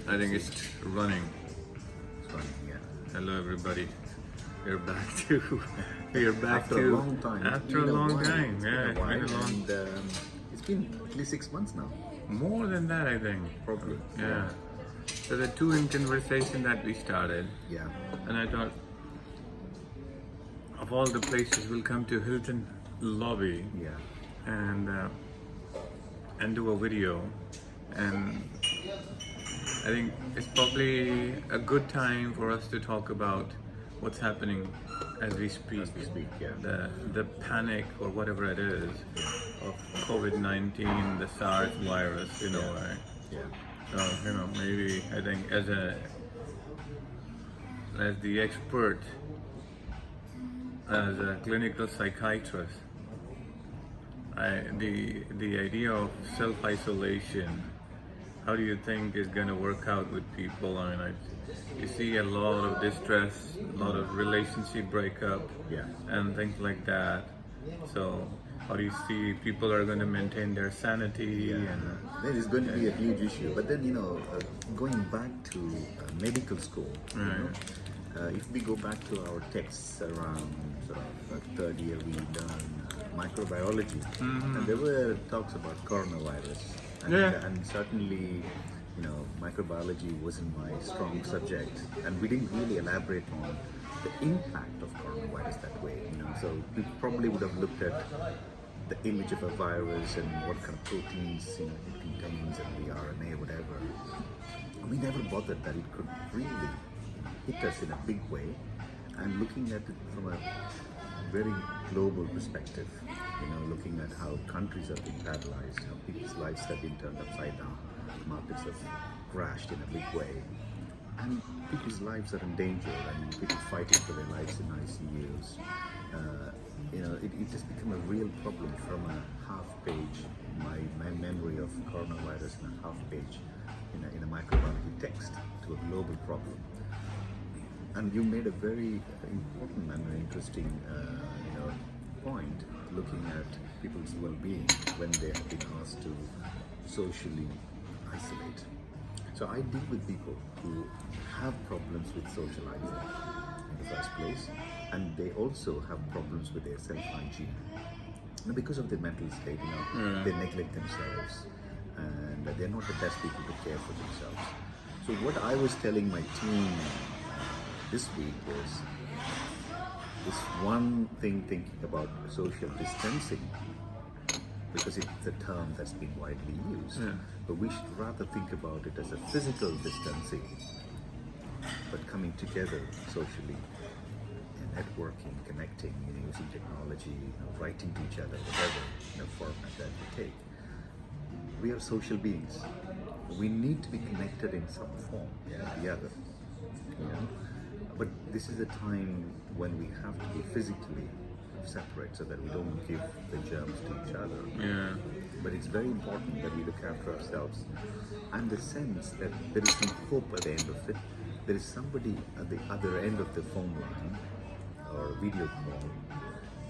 I think it's running. It's funny, yeah. Hello, everybody. We're back to. We're back After to. a long time. After a long time, It's yeah, been a while, it's been a long. and it's been at least 6 months now. More than that, I think. Probably. Yeah. So the two in conversation that we started, Yeah. and I thought, of all the places, we'll come to Hilton lobby Yeah. and do a video, and I think it's probably a good time for us to talk about what's happening as we speak. As we speak, yeah. The panic or whatever it is of COVID-19, the SARS virus, right? Yeah. So, maybe I think as the expert, as a clinical psychiatrist, the idea of self-isolation, how do you think is going to work out with people? I mean, you see a lot of distress, a lot of relationship breakup, Yeah. and things like that. So, how do you see people are going to maintain their sanity? And There is going to be a huge issue. But then, going back to medical school, if we go back to our texts around sort of third year, we learn microbiology, and there were talks about coronavirus, and certainly, microbiology wasn't my strong subject, and we didn't really elaborate on the impact of coronavirus that way. So we probably would have looked at the image of a virus and what kind of proteins it contains and the RNA, whatever. We never bothered that it could really hit us in a big way, and looking at it from a very global perspective, looking at how countries have been paralyzed, how people's lives have been turned upside down, markets have crashed in a big way, and people's lives are in danger, and people fighting for their lives in ICUs. It just became a real problem from a half page, my memory of coronavirus in a half page in a microbiology text, to a global problem. And you made a very important and interesting point, looking at people's well-being when they have been asked to socially isolate. So I deal with people who have problems with socializing in the first place, and they also have problems with their self-hygiene. Because of their mental state, they neglect themselves, and they're not the best people to care for themselves. So what I was telling my team this week was this one thing, thinking about social distancing, because it's a term that's been widely used, but we should rather think about it as a physical distancing, but coming together socially, networking, connecting, using technology, writing to each other, whatever format that we take. We are social beings. We need to be connected in some form or the other. But this is a time when we have to be physically separate so that we don't give the germs to each other. yeah, But it's very important that we look after ourselves, and the sense that there is some hope at the end of it. There is somebody at the other end of the phone line or video call,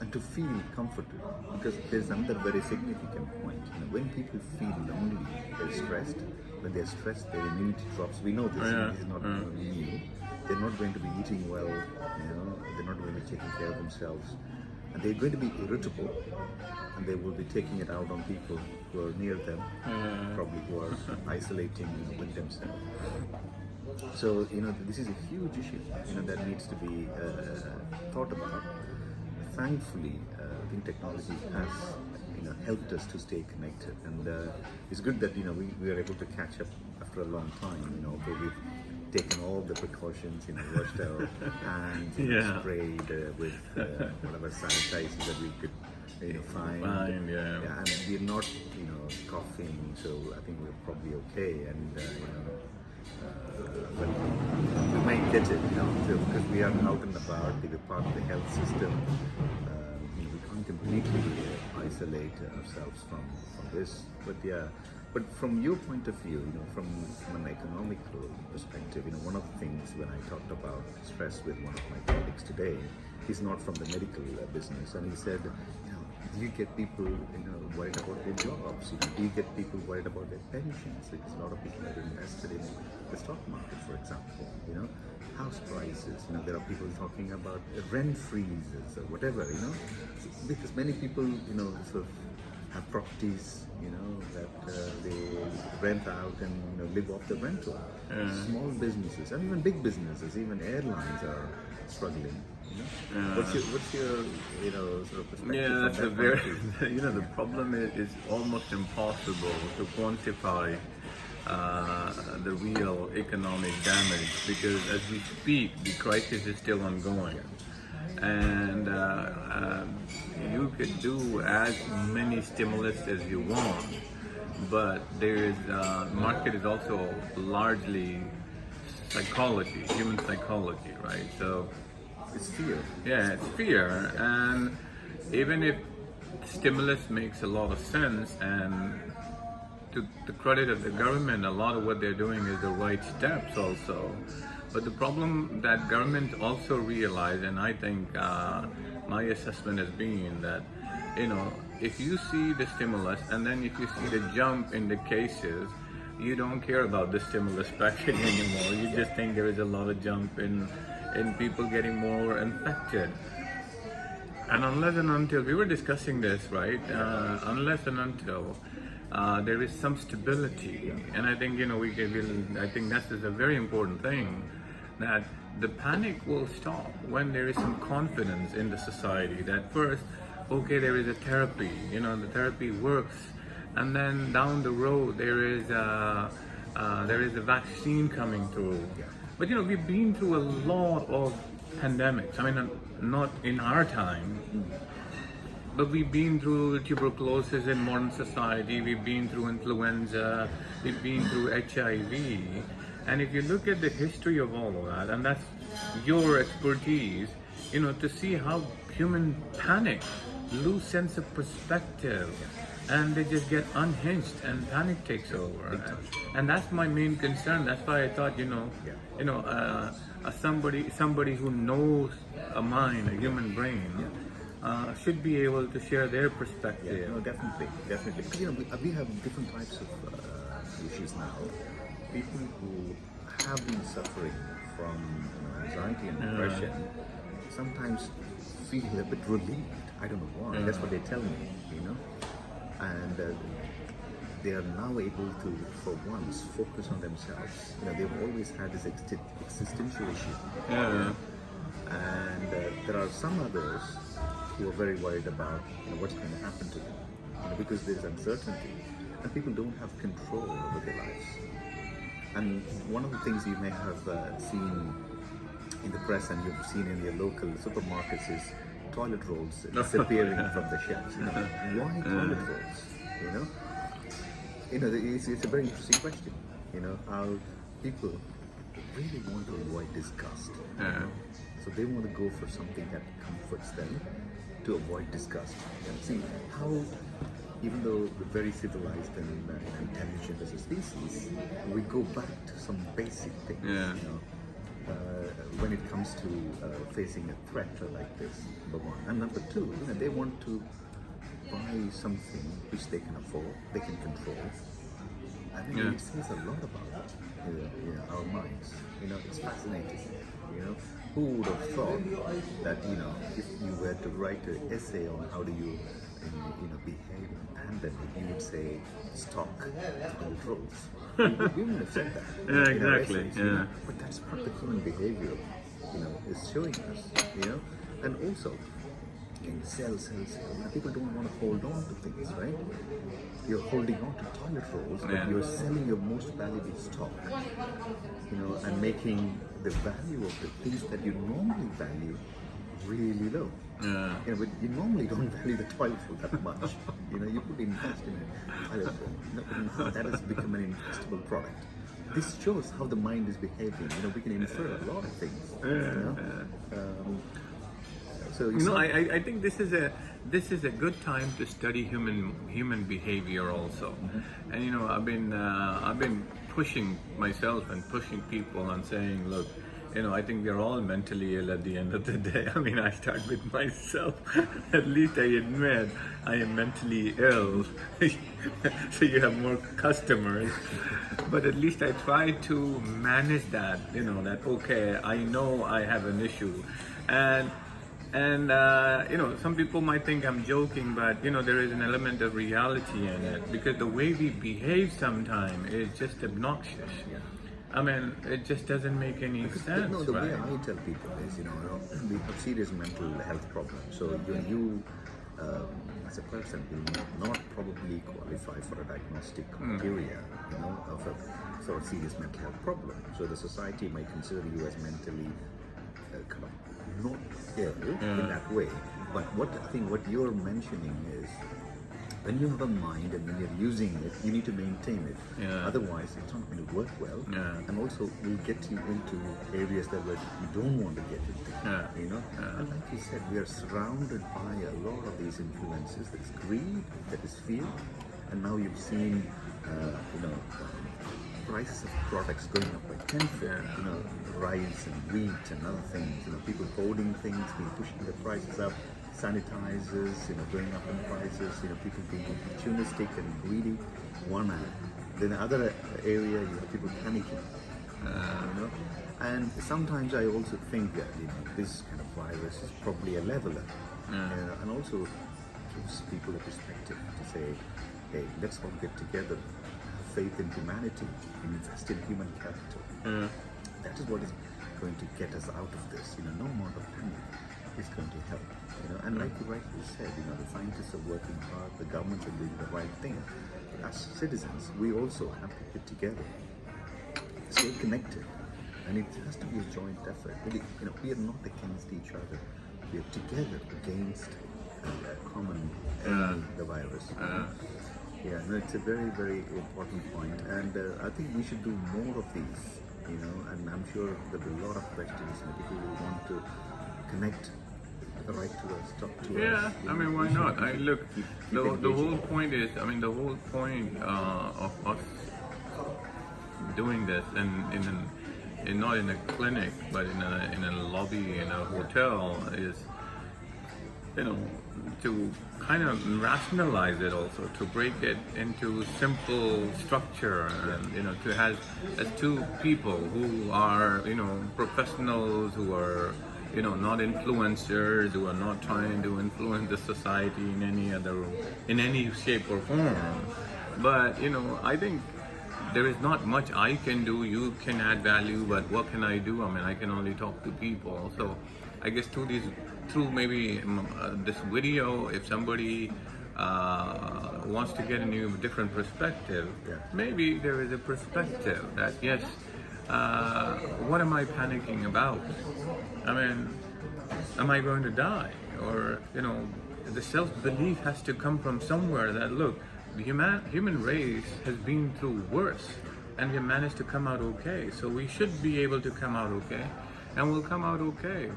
and to feel comforted, because there's another very significant point. When people feel lonely, they're stressed. When they're stressed, their immunity drops. We know this. This is not new. They're not going to be eating well. They're not going to be taking care of themselves, and they're going to be irritable, and they will be taking it out on people who are near them, probably who are isolating with themselves. So this is a huge issue that needs to be thought about. Thankfully, I think technology has helped us to stay connected, and it's good that we are able to catch up after a long time. Where we've taken all the precautions, washed our hands, sprayed with whatever sanitizer that we could find. And we're not coughing, so I think we're probably okay. And but we might get it, because we are out and about, we're part of the health system. We can't completely isolate ourselves from this. But from your point of view, from an economical perspective, one of the things when I talked about stress with one of my colleagues today, he's not from the medical business, and he said, do you get people worried about their jobs? Do you get people worried about their pensions? Because a lot of people have invested in the stock market, for example, house prices, there are people talking about rent freezes or whatever, because many people, sort of have properties, that they rent out and live off the rental. Small businesses and even big businesses, even airlines are struggling. What's your sort of perspective? Yeah, from that's that a very, point of view? the problem is almost impossible to quantify the real economic damage, because as we speak, the crisis is still ongoing. And you could do as many stimulus as you want, but there is market is also largely psychology, human psychology, right? So It's fear. yeah, it's fear, and even if stimulus makes a lot of sense, and to the credit of the government, a lot of what they're doing is the right steps also. But the problem that government also realize, and I think my assessment has been that, if you see the stimulus and then if you see the jump in the cases, you don't care about the stimulus package anymore. You just think there is a lot of jump in people getting more infected. And unless and until, we were discussing this, right? Unless and until there is some stability, and I think I think that is a very important thing, that the panic will stop when there is some confidence in the society that first, okay, there is a therapy, the therapy works, and then down the road there is a vaccine coming through. But we've been through a lot of pandemics. I mean, not in our time, but we've been through tuberculosis in modern society, we've been through influenza, we've been through HIV. And if you look at the history of all of that, and that's your expertise, to see how human panic, lose sense of perspective, and they just get unhinged and panic takes over. And that's my main concern. That's why I thought, somebody who knows a mind, a human brain, should be able to share their perspective. Yeah, no, definitely. Because we have different types of issues now. People who have been suffering from anxiety and depression sometimes feel a bit relieved. I don't know why. That's what they tell me. And they are now able to, for once, focus on themselves. They've always had this existential issue. And there are some others who are very worried about what's going to happen to them, because there's uncertainty and people don't have control over their lives. And one of the things you may have seen in the press and you've seen in your local supermarkets is toilet rolls disappearing from the shelves. Why toilet rolls? It's a very interesting question. How people really want to avoid disgust. So they want to go for something that comforts them to avoid disgust. See how, even though we're very civilized and intelligent as a species, we go back to some basic things. When it comes to facing a threat like this, number one. And number two, they want to buy something which they can afford, they can control. I think it says a lot about our minds. It's fascinating. Who would have thought that if you were to write an essay on how do you behave in a pandemic, you would say stock toilet rolls. We wouldn't have said that. Yeah, exactly. Essays, But that's what the human behavior is showing us. And also sell. People don't want to hold on to things, right? You're holding on to toilet rolls, but you're selling your most valuable stock, and making the value of the things that you normally value really low. But you normally don't value the toilet roll that much. You could invest in a toilet roll. But now that has become an investable product. This shows how the mind is behaving. We can infer a lot of things. So I think this is a good time to study human behavior also. And I've been pushing myself and pushing people and saying, look, I think we're all mentally ill at the end of the day. I mean, I start with myself. At least I admit I am mentally ill. So you have more customers. But at least I try to manage that, that, okay, I know I have an issue. And some people might think I'm joking, but there is an element of reality in it, because the way we behave sometimes is just obnoxious. I mean, it just doesn't make any sense. No, the right? way I tell people is, we have serious mental health problems. So you as a person, will not probably qualify for a diagnostic criteria, of a sort of serious mental health problem. So the society might consider you as mentally kind of not ill in that way. But what you're mentioning is, when you have a mind and when you're using it, you need to maintain it. Otherwise, it's not going to work well. And also, will get you into areas that you don't want to get into. And like you said, we are surrounded by a lot of these influences. There is greed, there is fear, and now you've seen, prices of products going up by tenfold. Rice and wheat and other things. People hoarding things, pushing the prices up. Sanitizers, going up in prices, people being opportunistic and greedy, one area. Then the other area, you have people panicking, And sometimes I also think that, this kind of virus is probably a leveler, and also gives people a perspective to say, hey, let's all get together, have faith in humanity, invest in human capital. That is what is going to get us out of this. No amount of panic is going to help. And like you rightly said, the scientists are working hard, the governments are doing the right thing. As citizens, we also have to get together, stay connected, and it has to be a joint effort. We are not against each other. We are together against a common enemy, the virus. It's a very, very important point, and I think we should do more of these. And I'm sure there'll be a lot of questions, and people will want to connect. Right to us, talk to us. I mean, why not? The whole point is, the whole point of us doing this, and not in a clinic, but in a lobby in a hotel, is to kind of rationalize it, also to break it into simple structure, and to have as two people who are professionals, who are not influencers, who are not trying to influence the society in any shape or form. But I think there is not much I can do. You can add value, but what can I do? I can only talk to people. So I guess through maybe this video, if somebody wants to get a different perspective, maybe there is a perspective that, yes, what am I panicking about? Am I going to die? Or, the self-belief has to come from somewhere that, look, the human race has been through worse, and we managed to come out okay. So we should be able to come out okay, and we'll come out okay.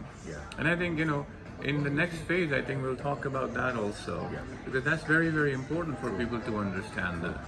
And I think, in the next phase, I think we'll talk about that also, because that's very, very important for people to understand that.